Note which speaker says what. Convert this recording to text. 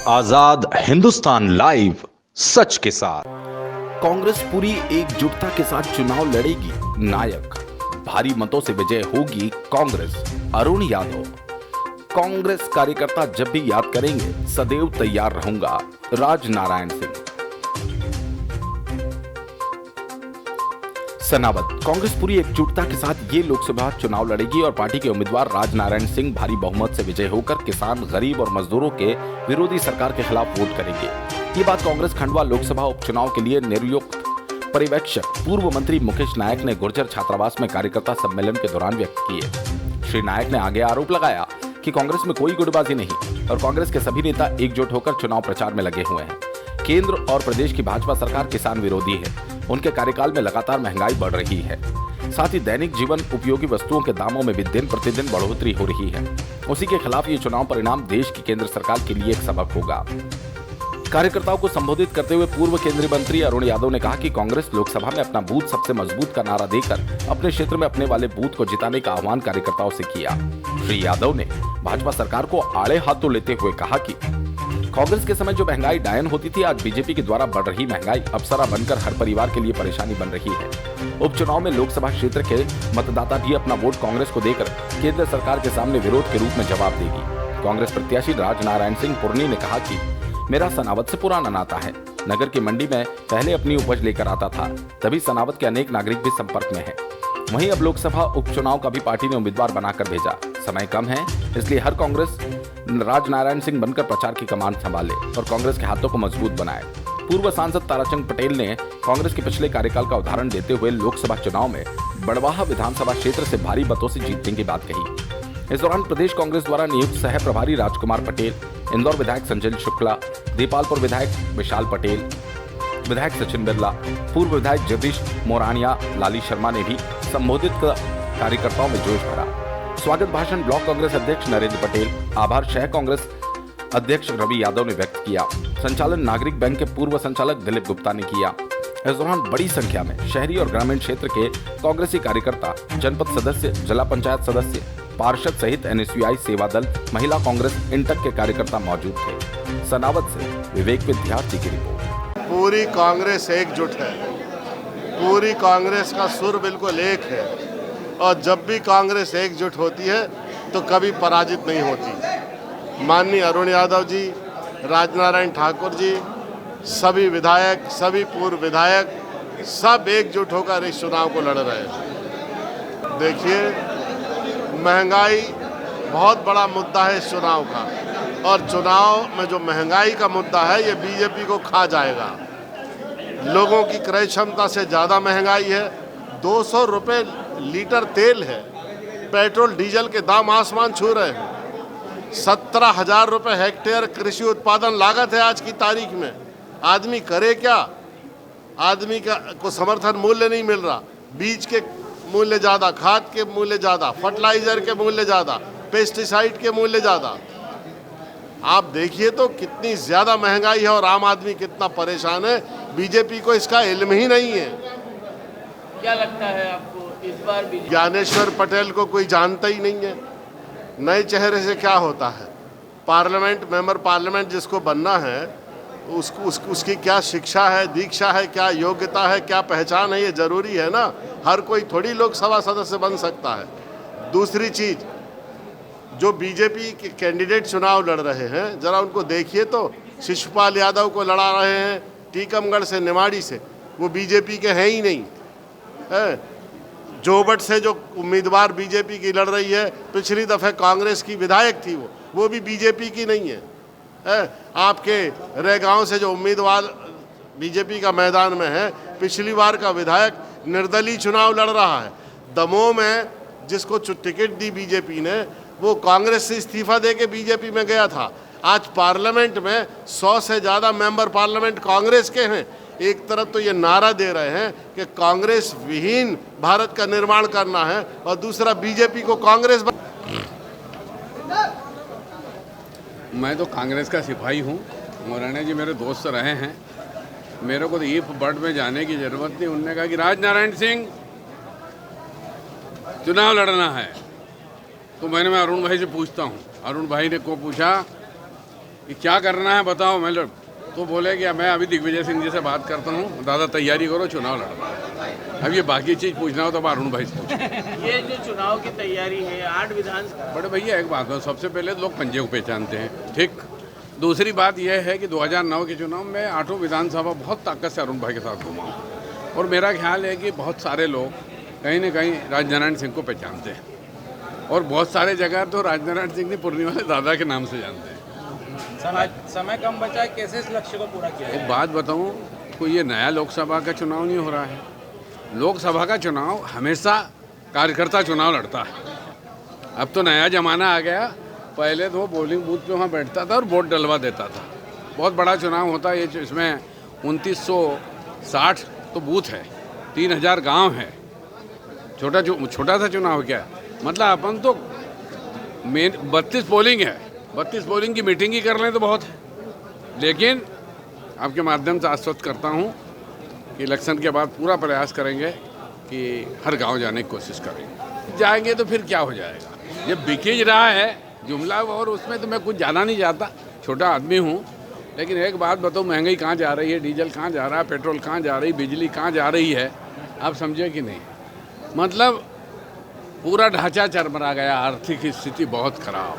Speaker 1: आजाद Hindustan live, सच के साथ।
Speaker 2: कांग्रेस पूरी एकजुटता के साथ चुनाव लड़ेगी। नायक, भारी मतों से विजय होगी कांग्रेस। अरुण यादव, कांग्रेस कार्यकर्ता जब भी याद करेंगे सदैव तैयार रहूंगा। राजनारायण सिंह। सनावत, कांग्रेस पूरी एकजुटता के साथ ये लोकसभा चुनाव लड़ेगी और पार्टी के उम्मीदवार राजनारायण सिंह भारी बहुमत से विजय होकर किसान, गरीब और मजदूरों के विरोधी सरकार के खिलाफ वोट करेंगे। ये बात कांग्रेस खंडवा लोकसभा उपचुनाव के लिए नियुक्त पर्यवेक्षक पूर्व मंत्री मुकेश नायक ने गुर्जर छात्रावास में कार्यकर्ता सम्मेलन के दौरान व्यक्त की है। श्री नायक ने आगे आरोप लगाया कि कांग्रेस में कोई गुटबाजी नहीं और कांग्रेस के सभी नेता एकजुट होकर चुनाव प्रचार में लगे हुए हैं। केंद्र और प्रदेश की भाजपा सरकार किसान विरोधी है। उनके कार्यकाल में लगातार महंगाई बढ़ रही है। साथ ही दैनिक जीवन उपयोगी वस्तुओं के दामों में भी दिन प्रतिदिन बढ़ोतरी हो रही है। उसी के खिलाफ ये चुनाव परिणाम देश की केंद्र सरकार के लिए एक सबक होगा। कार्यकर्ताओं को संबोधित करते हुए पूर्व केंद्रीय मंत्री अरुण यादव ने कहा कि कांग्रेस लोकसभा में अपना बूथ सबसे मजबूत का नारा देकर अपने क्षेत्र में अपने वाले बूथ को जिताने का आह्वान कार्यकर्ताओं से किया। श्री यादव ने भाजपा सरकार को आड़े हाथों लेते हुए कहा कि कांग्रेस के समय जो महंगाई डायन होती थी, आज बीजेपी के द्वारा बढ़ रही महंगाई अप्सरा बनकर हर परिवार के लिए परेशानी बन रही है। उपचुनाव में लोकसभा क्षेत्र के मतदाता भी अपना वोट कांग्रेस को देकर केंद्र सरकार के सामने विरोध के रूप में जवाब देगी। कांग्रेस प्रत्याशी राजनारायण सिंह पुरनी ने कहा कि मेरा सनावत से पुराना नाता है। नगर की मंडी में पहले अपनी उपज लेकर आता था, तभी सनावत के अनेक नागरिक भी संपर्क में है। वहीं अब लोकसभा उपचुनाव का भी पार्टी ने उम्मीदवार बनाकर भेजा। समय कम है, इसलिए हर कांग्रेस राजनारायण सिंह बनकर प्रचार की कमान संभाले और कांग्रेस के हाथों को मजबूत बनाए। पूर्व सांसद ताराचंद पटेल ने कांग्रेस के पिछले कार्यकाल का उदाहरण देते हुए लोकसभा चुनाव में बड़वाह विधानसभा क्षेत्र से भारी मतों से जीतने की बात कही। इस दौरान प्रदेश कांग्रेस द्वारा नियुक्त सह प्रभारी राजकुमार पटेल, इंदौर विधायक संजय शुक्ला, देपालपुर विधायक विशाल पटेल, विधायक सचिन बिरला, पूर्व विधायक जगदीश मोरानिया, लाली शर्मा ने भी संबोधित कार्यकर्ताओं में जोश भरा। स्वागत भाषण ब्लॉक कांग्रेस अध्यक्ष नरेंद्र पटेल, आभार शहर कांग्रेस अध्यक्ष रवि यादव ने व्यक्त किया। संचालन नागरिक बैंक के पूर्व संचालक दिलीप गुप्ता ने किया। इस दौरान बड़ी संख्या में शहरी और ग्रामीण क्षेत्र के कांग्रेसी कार्यकर्ता, जनपद सदस्य, जिला पंचायत सदस्य, पार्षद सहित एनएसयूआई सेवा दल, महिला कांग्रेस इंटक के कार्यकर्ता मौजूद थे। सनावत से विवेक विद्यार्थी की रिपोर्ट।
Speaker 3: पूरी कांग्रेस एकजुट है, पूरी कांग्रेस का सुर बिल्कुल एक है और जब भी कांग्रेस एकजुट होती है तो कभी पराजित नहीं होती। माननीय अरुण यादव जी, राजनारायण ठाकुर जी, सभी विधायक, सभी पूर्व विधायक, सब एकजुट होकर इस चुनाव को लड़ रहे हैं। देखिए, महंगाई बहुत बड़ा मुद्दा है इस चुनाव का और चुनाव में जो महंगाई का मुद्दा है ये बीजेपी को खा जाएगा। लोगों की क्रय क्षमता से ज़्यादा महंगाई है। 200 रुपये लीटर तेल है, पेट्रोल डीजल के दाम आसमान छू रहे हैं। 17,000 रुपये हेक्टेयर कृषि उत्पादन लागत है आज की तारीख में। आदमी करे क्या? आदमी को समर्थन मूल्य नहीं मिल रहा। बीज के मूल्य ज़्यादा, खाद के मूल्य ज़्यादा, फर्टिलाइजर के मूल्य ज़्यादा, पेस्टिसाइड के मूल्य ज़्यादा। आप देखिए तो कितनी ज़्यादा महंगाई है और आम आदमी कितना परेशान है। बीजेपी को इसका इल्म ही नहीं है।
Speaker 4: क्या लगता है आपको इस बार भी?
Speaker 3: ज्ञानेश्वर पटेल को कोई जानता ही नहीं है। नए चेहरे से क्या होता है? पार्लियामेंट मेंबर पार्लियामेंट जिसको बनना है उसकी क्या शिक्षा है, दीक्षा है, क्या योग्यता है, क्या पहचान है, ये जरूरी है ना। हर कोई थोड़ी लोकसभा सदस्य बन सकता है। दूसरी चीज, जो बीजेपी के कैंडिडेट चुनाव लड़ रहे हैं, जरा उनको देखिए तो। शिशुपाल यादव को लड़ा रहे हैं टीकमगढ़ से, निमाड़ी से, वो बीजेपी के हैं ही नहीं है। जोबट से जो उम्मीदवार बीजेपी की लड़ रही है, पिछली दफे कांग्रेस की विधायक थी, वो भी बीजेपी की नहीं है। आपके रेगांव से जो उम्मीदवार बीजेपी का मैदान में है, पिछली बार का विधायक निर्दलीय चुनाव लड़ रहा है। दमोह में जिसको टिकट दी बीजेपी ने, वो कांग्रेस से इस्तीफा देके बीजेपी में गया था। आज पार्लियामेंट में 100 से ज़्यादा मेंबर पार्लियामेंट कांग्रेस के हैं। एक तरफ तो ये नारा दे रहे हैं कि कांग्रेस विहीन भारत का निर्माण करना है और दूसरा बीजेपी को कांग्रेस
Speaker 5: मैं तो कांग्रेस का सिपाही हूँ। मोराना जी मेरे दोस्त रहे हैं। मेरे को तो ईफ बर्ड में जाने की ज़रूरत नहीं। उन्होंने कहा कि राजनारायण सिंह चुनाव लड़ना है, तो मैं अरुण भाई से पूछता हूँ। अरुण भाई ने को पूछा कि क्या करना है बताओ। मैं तो बोले कि मैं अभी दिग्विजय सिंह जी से बात करता हूँ, दादा तैयारी करो, चुनाव लड़ना। अब ये बाकी चीज़ पूछना हो तो अरुण भाई से पूछो।
Speaker 4: ये जो चुनाव की तैयारी है 8 विधानसभा,
Speaker 5: बड़े भैया एक बात है, सबसे पहले लोग पंजे को पहचानते हैं, ठीक। दूसरी बात यह है कि 2009 के चुनाव में 8 विधानसभा बहुत ताकत से अरुण भाई के साथ घूमा हूँ, और मेरा ख्याल है कि बहुत सारे लोग कहीं ना कहीं राजनारायण सिंह को पहचानते हैं, और बहुत सारे जगह तो राजनारायण सिंह ने पुरनी वाले दादा के नाम से जानते हैं।
Speaker 6: समय कम बचा है, कैसे इस लक्ष्य को पूरा किया?
Speaker 5: एक बात बताऊं, कोई ये नया लोकसभा का चुनाव नहीं हो रहा है। लोकसभा का चुनाव हमेशा कार्यकर्ता चुनाव लड़ता है। अब तो नया ज़माना आ गया, पहले तो पोलिंग बूथ पे वहाँ बैठता था और वोट डलवा देता था। बहुत बड़ा चुनाव होता है ये, इसमें 2960 तो बूथ है, 3000 गांव है। छोटा सा चुनाव क्या है, मतलब अपन तो मेन 32 पोलिंग है, 32 पोलिंग की मीटिंग ही कर लें तो बहुत है। लेकिन आपके माध्यम से आश्वस्त करता हूँ कि इलेक्शन के बाद पूरा प्रयास करेंगे कि हर गांव जाने की कोशिश करेंगे। जाएंगे तो फिर क्या हो जाएगा, ये बिखिज रहा है जुमला, और उसमें तो मैं कुछ जाना नहीं चाहता, छोटा आदमी हूँ। लेकिन एक बात बताओ, महंगाई कहाँ जा रही है, डीजल कहाँ जा रहा है, पेट्रोल कहाँ जा रही, बिजली कहाँ जा रही है, आप समझे कि नहीं। मतलब पूरा ढांचा चरमरा गया, आर्थिक स्थिति बहुत खराब।